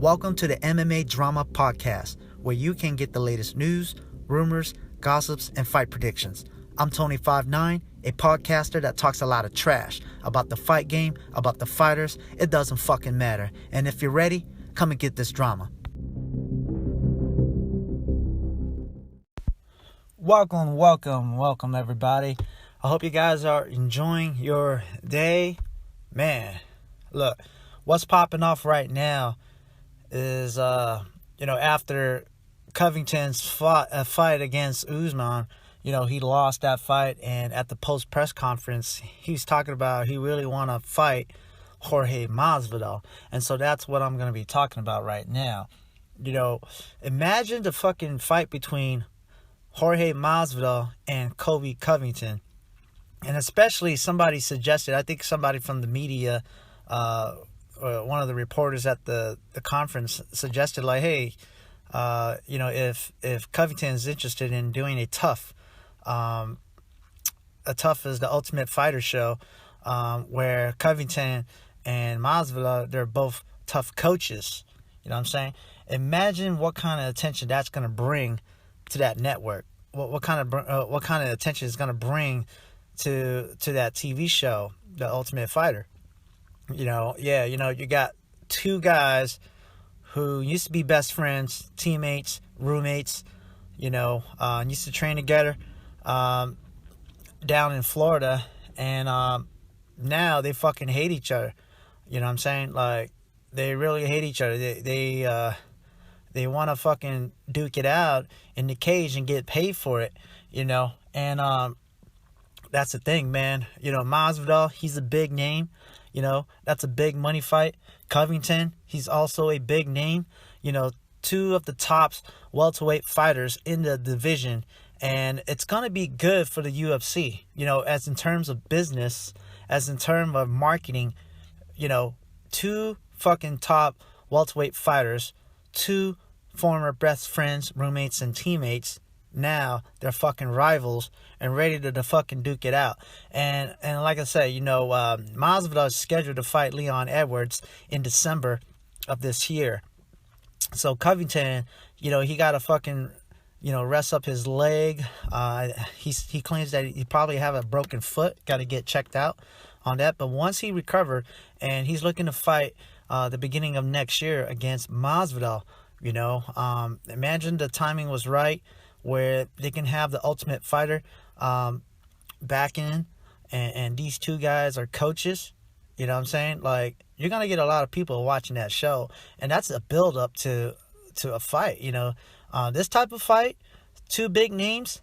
Welcome to the MMA Drama podcast, where you can get the latest news, rumors, gossips, and fight predictions. I'm Tony59, a podcaster that talks a lot of trash about the fight game, about the fighters. It doesn't fucking matter. And if you're ready, come and get this drama. Welcome, everybody. I hope you guys are enjoying your day. Man, look, what's popping off right now is, after Covington's fight against Usman, he lost that fight, and at the post-press conference, he's talking about he really want to fight Jorge Masvidal, and so that's what I'm going to be talking about right now. Imagine the fucking fight between Jorge Masvidal and Colby Covington, and especially somebody suggested, I think somebody from the media, one of the reporters at the conference suggested, like, hey, if Covington is interested in doing a TUF is the Ultimate Fighter show, where Covington and Masvidal, they're both tough coaches. You know what I'm saying? Imagine what kind of attention that's going to bring to that network. What kind of attention it's going to bring to that TV show, the Ultimate Fighter. You got two guys who used to be best friends, teammates, roommates, used to train together down in Florida, and now they fucking hate each other. You know what I'm saying? Like, they really hate each other. They want to fucking duke it out in the cage and get paid for it, and that's the thing, man. Masvidal, he's a big name. That's a big money fight. Covington, he's also a big name. Two of the top welterweight fighters in the division. And it's going to be good for the UFC, as in terms of business, as in terms of marketing. Two fucking top welterweight fighters, two former best friends, roommates, and teammates. Now they're fucking rivals and ready to fucking duke it out. And like I said, Masvidal is scheduled to fight Leon Edwards in December of this year. So Covington, he got to fucking, rest up his leg. He claims that he probably have a broken foot. Got to get checked out on that. But once he recovered, and he's looking to fight the beginning of next year against Masvidal, imagine the timing was right, where they can have the Ultimate Fighter back in, and these two guys are coaches. You know what I'm saying? Like, you're going to get a lot of people watching that show, and that's a build-up to a fight, This type of fight, two big names,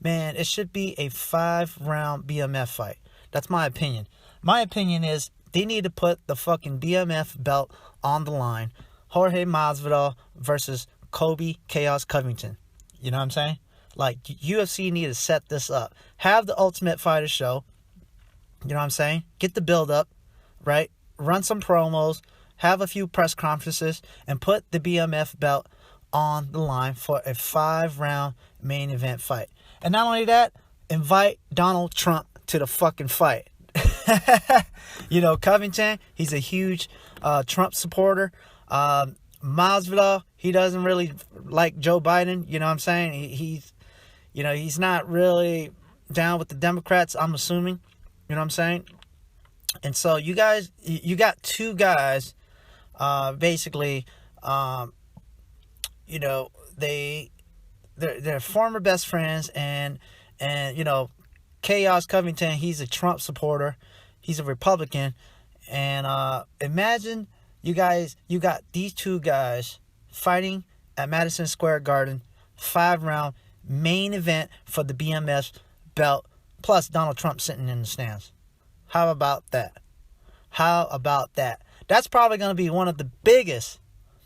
man, it should be a 5-round BMF fight. That's my opinion. My opinion is they need to put the fucking BMF belt on the line. Jorge Masvidal versus Colby Chaos Covington. You know what I'm saying? Like, UFC need to set this up. Have the Ultimate Fighter show. You know what I'm saying? Get the build up, right? Run some promos. Have a few press conferences. And put the BMF belt on the line for a 5-round main event fight. And not only that, invite Donald Trump to the fucking fight. Covington, he's a huge Trump supporter. Masvidal, he doesn't really like Joe Biden. You know what I'm saying? He's not really down with the Democrats, I'm assuming. You know what I'm saying? And so you got two guys, basically, they're former best friends, and Chaos Covington, he's a Trump supporter. He's a Republican. And imagine you got these two guys fighting at Madison Square Garden, 5-round main event for the BMF belt, plus Donald Trump sitting in the stands. How about that? That's probably going to be one of the biggest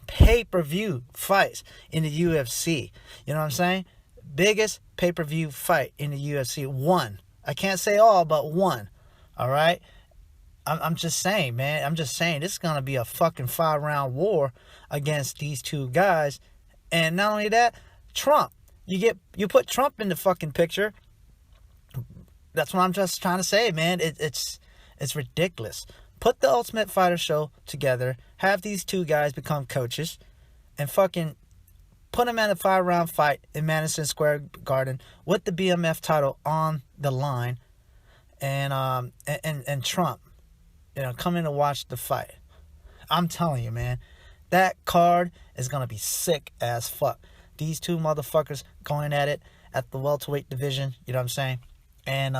pay-per-view fights in the UFC. You know what I'm saying? Biggest pay-per-view fight in the UFC. One. I can't say all, but one. All right? I'm just saying, man. I'm just saying, this is going to be a fucking 5-round war against these two guys. And not only that, Trump. You put Trump in the fucking picture. That's what I'm just trying to say, man. It's ridiculous. Put the Ultimate Fighter show together. Have these two guys become coaches. And fucking put them in a 5-round fight in Madison Square Garden with the BMF title on the line. And Trump, come in to watch the fight. I'm telling you, man. That card is going to be sick as fuck. These two motherfuckers going at it at the welterweight division. You know what I'm saying? And,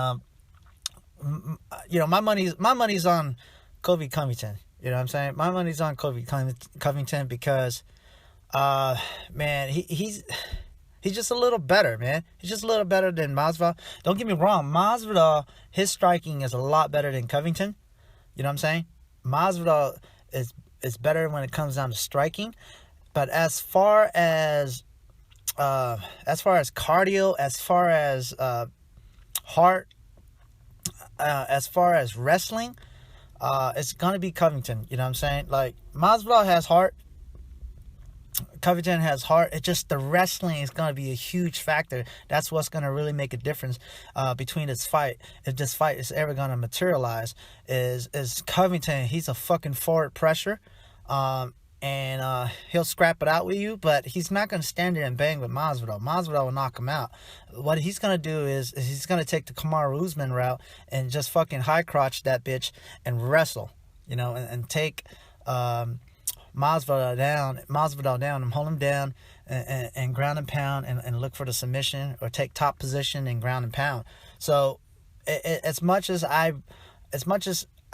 my money's on Colby Covington. You know what I'm saying? My money's on Colby Covington because, man, he's just a little better, man. He's just a little better than Masvidal. Don't get me wrong. Masvidal, his striking is a lot better than Covington. You know what I'm saying? Masvidal is better when it comes down to striking. But as far as cardio, as far as heart, as far as wrestling, it's gonna be Covington. You know what I'm saying? Like, Masvidal has heart, Covington has heart. It's just the wrestling is gonna be a huge factor. That's what's gonna really make a difference between this fight. If this fight is ever gonna materialize, is Covington? He's a fucking forward pressure. And he'll scrap it out with you, but he's not going to stand there and bang with Masvidal. Masvidal will knock him out. What he's going to do is he's going to take the Kamaru Usman route and just fucking high crotch that bitch and wrestle, and take Masvidal down and hold him down and ground and pound and look for the submission, or take top position and ground and pound. So as much as I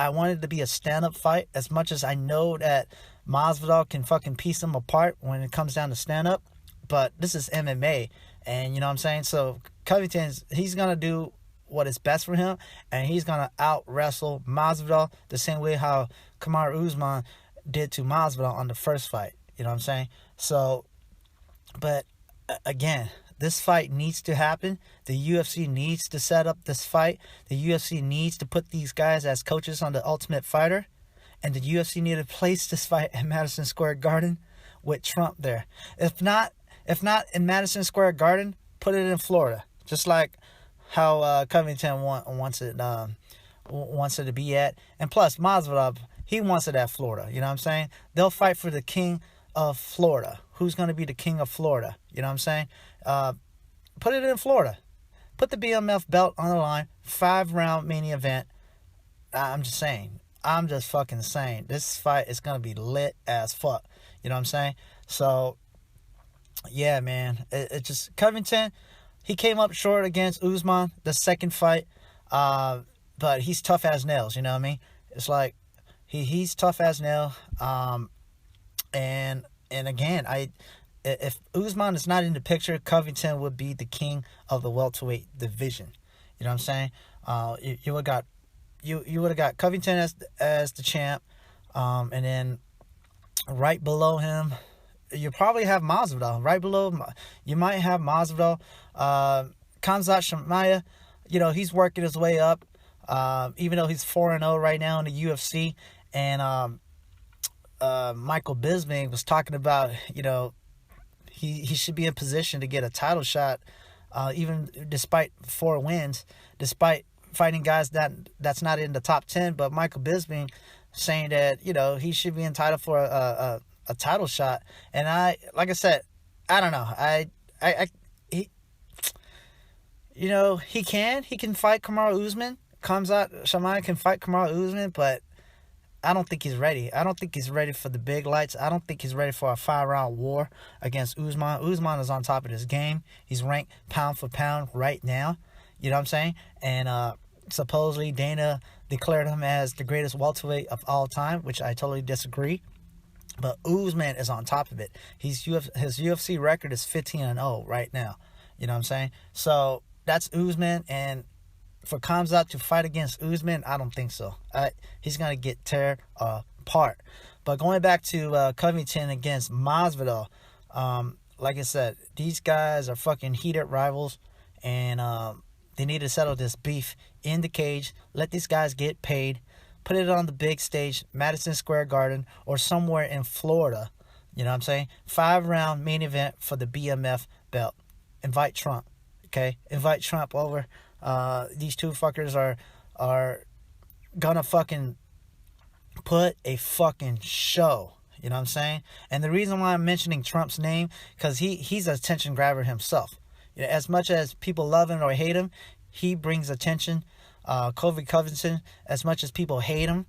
wanted it to be a stand-up fight, as much as I know that Masvidal can fucking piece them apart when it comes down to stand-up, but this is MMA, and you know what I'm saying? So Covington, he's going to do what is best for him, and he's going to out-wrestle Masvidal the same way how Kamaru Usman did to Masvidal on the first fight. You know what I'm saying? So, but again, this fight needs to happen. The UFC needs to set up this fight. The UFC needs to put these guys as coaches on the Ultimate Fighter. And the UFC need to place this fight at Madison Square Garden with Trump there. If not in Madison Square Garden, put it in Florida. Just like how Covington wants it to be at. And plus, Masvidal, he wants it at Florida. You know what I'm saying? They'll fight for the king of Florida. Who's going to be the king of Florida? You know what I'm saying? Put it in Florida. Put the BMF belt on the line. 5-round main event. I'm just saying. I'm just fucking saying. This fight is going to be lit as fuck. You know what I'm saying? So, yeah, man. It just... Covington, he came up short against Usman, the second fight. But he's tough as nails, you know what I mean? It's like, he's tough as nail. And again, if Usman is not in the picture, Covington would be the king of the welterweight division. You know what I'm saying? You would have got Covington as the champ, and then right below him, you probably have Masvidal. Right below, you might have Masvidal. Khamzat Chimaev, he's working his way up, even though he's 4-0 right now in the UFC. And Michael Bisping was talking about, he should be in position to get a title shot, even despite 4 wins, despite fighting guys that's not in the top 10. But Michael Bisping saying that, he should be entitled for a title shot. And like I said, I don't know. He can fight Kamaru Usman. Khamzat Chimaev can fight Kamaru Usman, but I don't think he's ready. I don't think he's ready for the big lights. I don't think he's ready for a 5-round war against Usman. Usman is on top of his game. He's ranked pound for pound right now. You know what I'm saying? And supposedly Dana declared him as the greatest welterweight of all time, which I totally disagree. But Usman is on top of it. His UFC record is 15-0 right now. You know what I'm saying? So that's Usman. And for Khamzat to fight against Usman, I don't think so. He's going to get tear apart. But going back to Covington against Masvidal, like I said, these guys are fucking heated rivals. And they need to settle this beef in the cage. Let these guys get paid. Put it on the big stage, Madison Square Garden, or somewhere in Florida. You know what I'm saying? 5-round main event for the BMF belt. Invite Trump. Okay? Invite Trump over. These two fuckers are gonna fucking put a fucking show. You know what I'm saying? And the reason why I'm mentioning Trump's name, because he's an attention grabber himself. You know, as much as people love him or hate him, he brings attention. Colby Covington, as much as people hate him,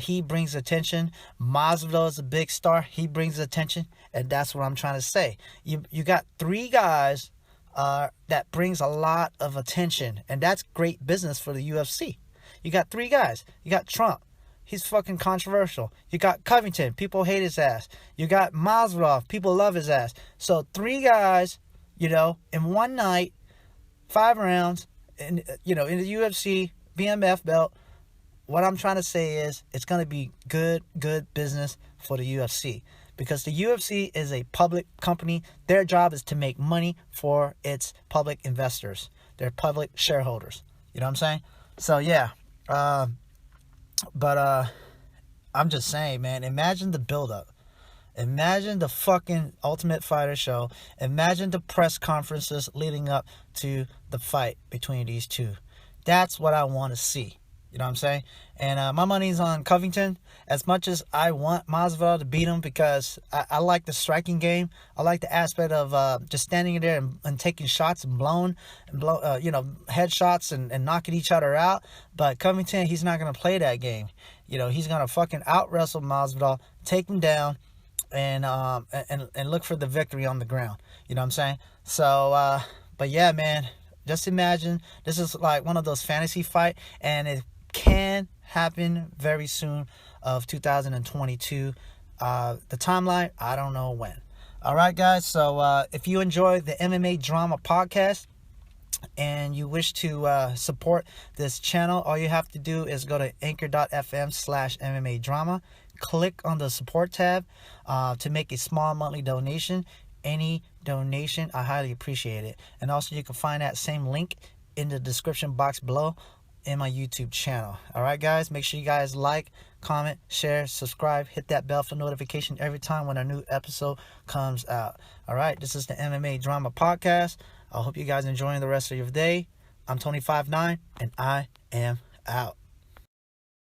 he brings attention. Masvidal is a big star. He brings attention. And that's what I'm trying to say. You got three guys that brings a lot of attention. And that's great business for the UFC. You got three guys. You got Trump. He's fucking controversial. You got Covington. People hate his ass. You got Masvidal. People love his ass. So three guys, you know, in one night, 5 rounds, and you know, in the UFC, BMF belt. What I'm trying to say is it's going to be good business for the UFC. Because the UFC is a public company. Their job is to make money for its public investors. Their public shareholders. You know what I'm saying? So, yeah. But I'm just saying, man, imagine the buildup. Imagine the fucking Ultimate Fighter show. Imagine the press conferences leading up to the fight between these two. That's what I want to see. You know what I'm saying? And my money's on Covington. As much as I want Masvidal to beat him because I like the striking game. I like the aspect of just standing there and taking shots and blowing, headshots and knocking each other out. But Covington, he's not going to play that game. You know, he's going to fucking out-wrestle Masvidal, take him down, and look for the victory on the ground. You know what I'm saying? So, but yeah, man, just imagine this is like one of those fantasy fight, and it can happen very soon of 2022. The timeline, I don't know when. All right, guys. So if you enjoy the MMA Drama podcast and you wish to support this channel, all you have to do is go to anchor.fm/MMA Drama. Click on the support tab to make a small monthly donation. Any donation, I highly appreciate it. And also you can find that same link in the description box below in my YouTube channel. All right, guys, make sure you guys like, comment, share, subscribe, hit that bell for notification every time when a new episode comes out. All right, this is the MMA Drama podcast. I hope you guys enjoying the rest of your day. I'm Tony 59 and I am out.